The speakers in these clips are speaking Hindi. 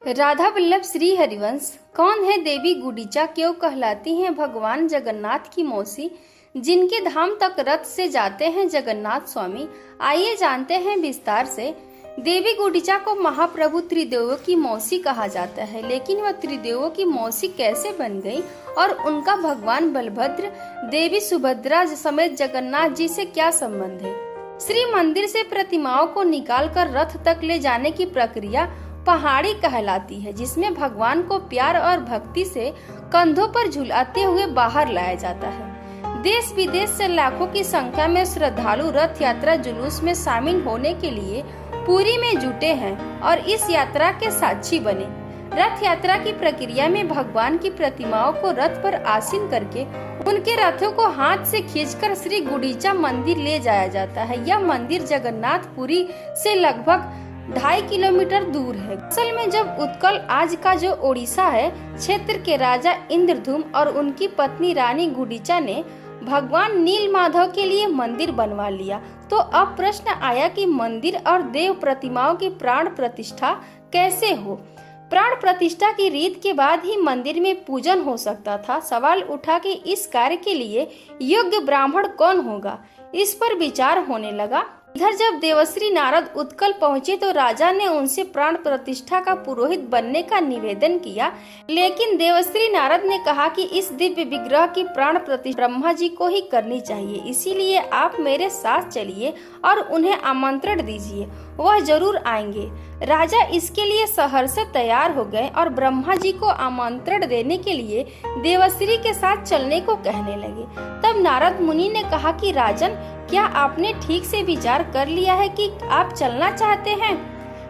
राधा वल्लभ श्री हरिवंश। कौन है देवी गुडीचा, क्यों कहलाती हैं भगवान जगन्नाथ की मौसी, जिनके धाम तक रथ से जाते हैं जगन्नाथ स्वामी। आइए जानते हैं विस्तार से। देवी गुडीचा को महाप्रभु त्रिदेवों की मौसी कहा जाता है, लेकिन वह त्रिदेवों की मौसी कैसे बन गई और उनका भगवान बलभद्र, देवी सुभद्रा समेत जगन्नाथ जी से क्या संबंध है। श्री मंदिर से प्रतिमाओं को निकालकर रथ तक ले जाने की प्रक्रिया पहाड़ी कहलाती है, जिसमें भगवान को प्यार और भक्ति से कंधों पर झुलाते हुए बाहर लाया जाता है। देश विदेश से लाखों की संख्या में श्रद्धालु रथ यात्रा जुलूस में शामिल होने के लिए पुरी में जुटे हैं और इस यात्रा के साक्षी बने। रथ यात्रा की प्रक्रिया में भगवान की प्रतिमाओं को रथ पर आसीन करके उनके रथों को हाथ से खींचकर श्री गुडीचा मंदिर ले जाया जाता है। यह मंदिर जगन्नाथपुरी से लगभग 2.5 किलोमीटर दूर है। असल में जब उत्कल, आज का जो ओडिशा है, क्षेत्र के राजा इंद्रधूम और उनकी पत्नी रानी गुडीचा ने भगवान नील माधव के लिए मंदिर बनवा लिया, तो अब प्रश्न आया कि मंदिर और देव प्रतिमाओं की प्राण प्रतिष्ठा कैसे हो। प्राण प्रतिष्ठा की रीत के बाद ही मंदिर में पूजन हो सकता था। सवाल उठा कि इस कार्य के लिए योग्य ब्राह्मण कौन होगा। इस पर विचार होने लगा। इधर जब देवर्षि नारद उत्कल पहुंचे तो राजा ने उनसे प्राण प्रतिष्ठा का पुरोहित बनने का निवेदन किया, लेकिन देवर्षि नारद ने कहा कि इस दिव्य विग्रह की प्राण प्रतिष्ठा ब्रह्मा जी को ही करनी चाहिए, इसीलिए आप मेरे साथ चलिए और उन्हें आमंत्रण दीजिए, वह जरूर आएंगे। राजा इसके लिए सहर्ष तैयार हो गए और ब्रह्मा जी को आमंत्रण देने के लिए देवर्षि के साथ चलने को कहने लगे। तब नारद मुनि ने कहा कि राजन, क्या आपने ठीक से विचार कर लिया है कि आप चलना चाहते हैं।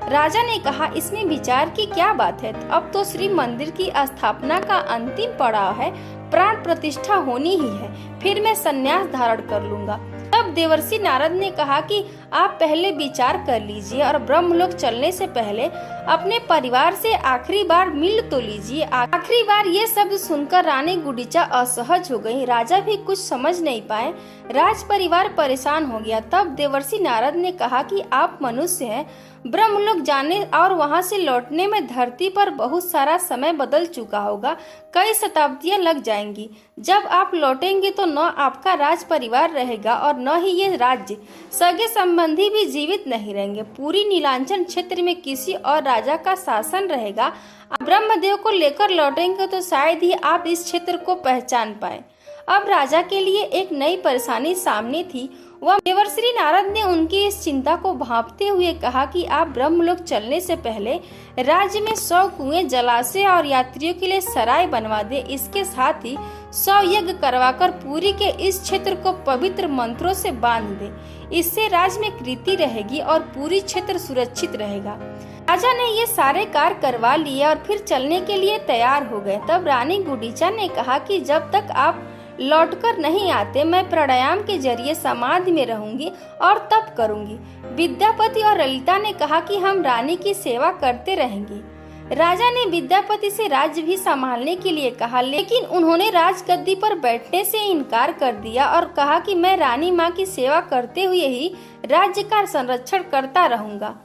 राजा ने कहा, इसमें विचार की क्या बात है, अब तो श्री मंदिर की स्थापना का अंतिम पड़ाव है, प्राण प्रतिष्ठा होनी ही है, फिर मैं संन्यास धारण कर लूंगा। तब देवर्षि नारद ने कहा कि आप पहले विचार कर लीजिए और ब्रह्मलोक चलने से पहले अपने परिवार से आखिरी बार मिल तो लीजिए। आखिरी बार ये शब्द सुनकर रानी गुडीचा असहज हो गई। राजा भी कुछ समझ नहीं पाए, राज परिवार परेशान हो गया। तब देवर्षि नारद ने कहा कि आप मनुष्य हैं, ब्रह्मलोक जाने और वहां से लौटने में धरती पर बहुत सारा समय बदल चुका होगा, कई शताब्दियां लग जाएंगी। जब आप लौटेंगे तो न आपका राज परिवार रहेगा और न ही ये राज्य, सगे संबंधी भी जीवित नहीं रहेंगे। पूरी नीलांचल क्षेत्र में किसी और राजा का शासन रहेगा। ब्रह्मदेव को लेकर लौटेंगे तो शायद ही आप इस क्षेत्र को पहचान पाए। अब राजा के लिए एक नई परेशानी सामने थी। वह देवर्षि नारद ने उनकी इस चिंता को भांपते हुए कहा कि आप ब्रह्मलोक चलने से पहले राज्य में 100 कुएं, जलाशय और यात्रियों के लिए सराय बनवा दे। इसके साथ ही 100 यज्ञ करवाकर पुरी के इस क्षेत्र को पवित्र मंत्रों से बांध दे। इससे राज्य में कृति रहेगी और पूरी क्षेत्र सुरक्षित रहेगा। राजा ने ये सारे कार्य करवा लिए और फिर चलने के लिए तैयार हो गए। तब रानी गुडीचा ने कहा कि जब तक आप लौटकर नहीं आते, मैं प्राणायाम के जरिए समाधि में रहूंगी और तप करूंगी। विद्यापति और ललिता ने कहा कि हम रानी की सेवा करते रहेंगे। राजा ने विद्यापति से राज्य भी संभालने के लिए कहा, लेकिन उन्होंने राजगद्दी पर बैठने से इनकार कर दिया और कहा कि मैं रानी माँ की सेवा करते हुए ही राज्य का संरक्षण करता रहूंगा।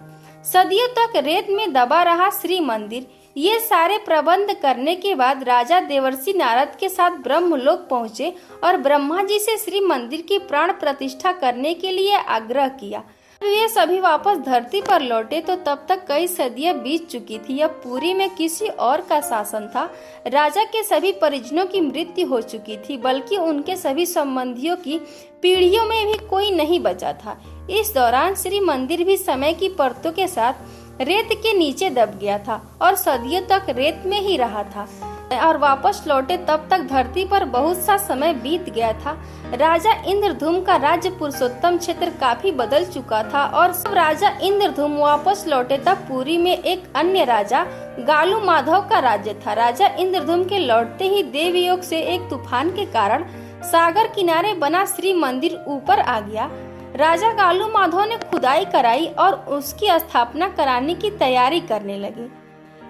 सदियों तक रेत में दबा रहा श्री मंदिर। ये सारे प्रबंध करने के बाद राजा देवर्षि नारद के साथ ब्रह्मलोक पहुँचे और ब्रह्मा जी से श्री मंदिर की प्राण प्रतिष्ठा करने के लिए आग्रह किया। वे सभी वापस धरती पर लौटे तो तब तक कई सदियां बीत चुकी थी। अब पुरी में किसी और का शासन था। राजा के सभी परिजनों की मृत्यु हो चुकी थी, बल्कि उनके सभी संबंधियों की पीढ़ियों में भी कोई नहीं बचा था। इस दौरान श्री मंदिर भी समय की परतों के साथ रेत के नीचे दब गया था और सदियों तक रेत में ही रहा था और वापस लौटे तब तक धरती पर बहुत सा समय बीत गया था। राजा इंद्रधूम का राज्य पुरुषोत्तम क्षेत्र काफी बदल चुका था और जब राजा इंद्रधूम वापस लौटे तब पुरी में एक अन्य राजा गालू माधव का राज्य था। राजा इंद्रधूम के लौटते ही देवयोग से एक तूफान के कारण सागर किनारे बना श्री मंदिर ऊपर आ गया। राजा गालू माधव ने खुदाई कराई और उसकी स्थापना कराने की तैयारी करने लगे।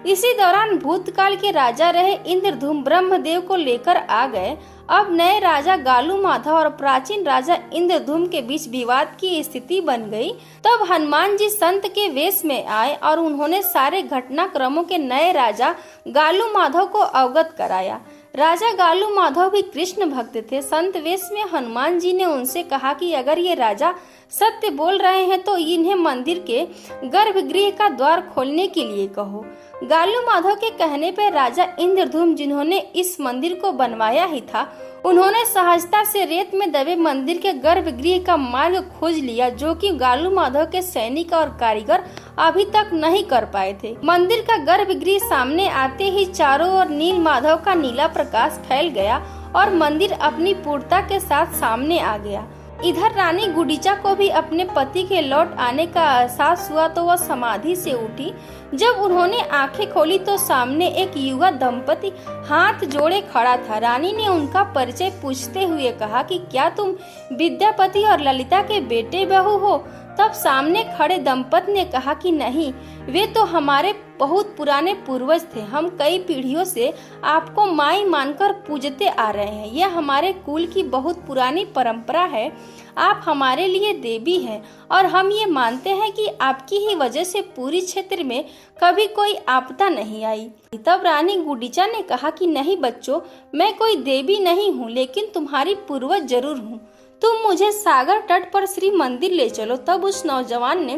इसी दौरान भूतकाल के राजा रहे इंद्रधूम ब्रह्मदेव को लेकर आ गए अब नए राजा गालू माधव और प्राचीन राजा इंद्रधूम के बीच विवाद की स्थिति बन गई। तब हनुमान जी संत के वेश में आए और उन्होंने सारे घटनाक्रमों के नए राजा गालू माधव को अवगत कराया। राजा गालू माधव भी कृष्ण भक्त थे। संत वेश में हनुमान जी ने उनसे कहा कि अगर ये राजा सत्य बोल रहे हैं तो इन्हें मंदिर के गर्भगृह का द्वार खोलने के लिए कहो। गालू माधव के कहने पर राजा इंद्रधूम, जिन्होंने इस मंदिर को बनवाया ही था, उन्होंने सहजता से रेत में दबे मंदिर के गर्भगृह का मार्ग खोज लिया, जो कि गालू माधव के सैनिक और कारीगर अभी तक नहीं कर पाए थे। मंदिर का गर्भगृह सामने आते ही चारों ओर नील माधव का नीला प्रकाश फैल गया और मंदिर अपनी पूर्णता के साथ सामने आ गया। इधर रानी गुडीचा को भी अपने पति के लौट आने का एहसास हुआ तो वह समाधि से उठी। जब उन्होंने आंखें खोली तो सामने एक युवा दंपति हाथ जोड़े खड़ा था। रानी ने उनका परिचय पूछते हुए कहा कि क्या तुम विद्यापति और ललिता के बेटे बहू हो? तब सामने खड़े दंपति ने कहा कि नहीं, वे तो हमारे बहुत पुराने पूर्वज थे। हम कई पीढ़ियों से आपको माई मानकर पूजते आ रहे हैं। यह हमारे कुल की बहुत पुरानी परंपरा है। आप हमारे लिए देवी हैं और हम ये मानते हैं कि आपकी ही वजह से पूरी क्षेत्र में कभी कोई आपदा नहीं आई। तब रानी गुडीचा ने कहा कि नहीं बच्चों, मैं कोई देवी नहीं हूँ, लेकिन तुम्हारी पूर्वज जरूर हूँ। तुम मुझे सागर तट पर श्री मंदिर ले चलो। तब उस नौजवान ने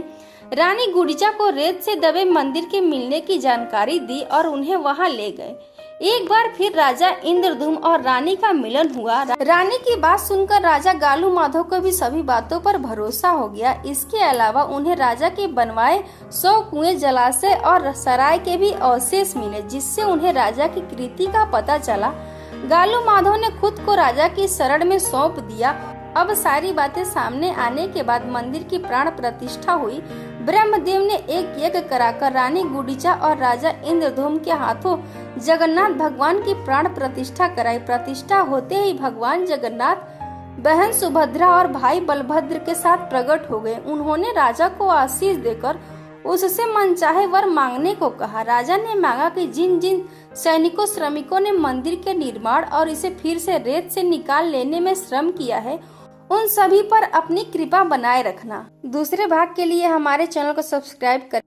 रानी गुडीचा को रेत से दबे मंदिर के मिलने की जानकारी दी और उन्हें वहां ले गए। एक बार फिर राजा इंद्रधूम और रानी का मिलन हुआ। रानी की बात सुनकर राजा गालू माधव को भी सभी बातों पर भरोसा हो गया। इसके अलावा उन्हें राजा के बनवाए 100 कुएं, जलाशय और सराय के भी अवशेष मिले, जिससे उन्हें राजा की कृति का पता चला। गालू माधव ने खुद को राजा की शरण में सौंप दिया। अब सारी बातें सामने आने के बाद मंदिर की प्राण प्रतिष्ठा हुई। ब्रह्मदेव ने एक यज्ञ कराकर रानी गुडीचा और राजा इंद्रधूम के हाथों जगन्नाथ भगवान की प्राण प्रतिष्ठा कराई। प्रतिष्ठा होते ही भगवान जगन्नाथ बहन सुभद्रा और भाई बलभद्र के साथ प्रकट हो गए। उन्होंने राजा को आशीष देकर उससे मनचाहे वर मांगने को कहा। राजा ने मांगा कि जिन जिन सैनिकों श्रमिकों ने मंदिर के निर्माण और इसे फिर से रेत से निकाल लेने में श्रम किया है, उन सभी पर अपनी कृपा बनाए रखना। दूसरे भाग के लिए हमारे चैनल को सब्सक्राइब करें।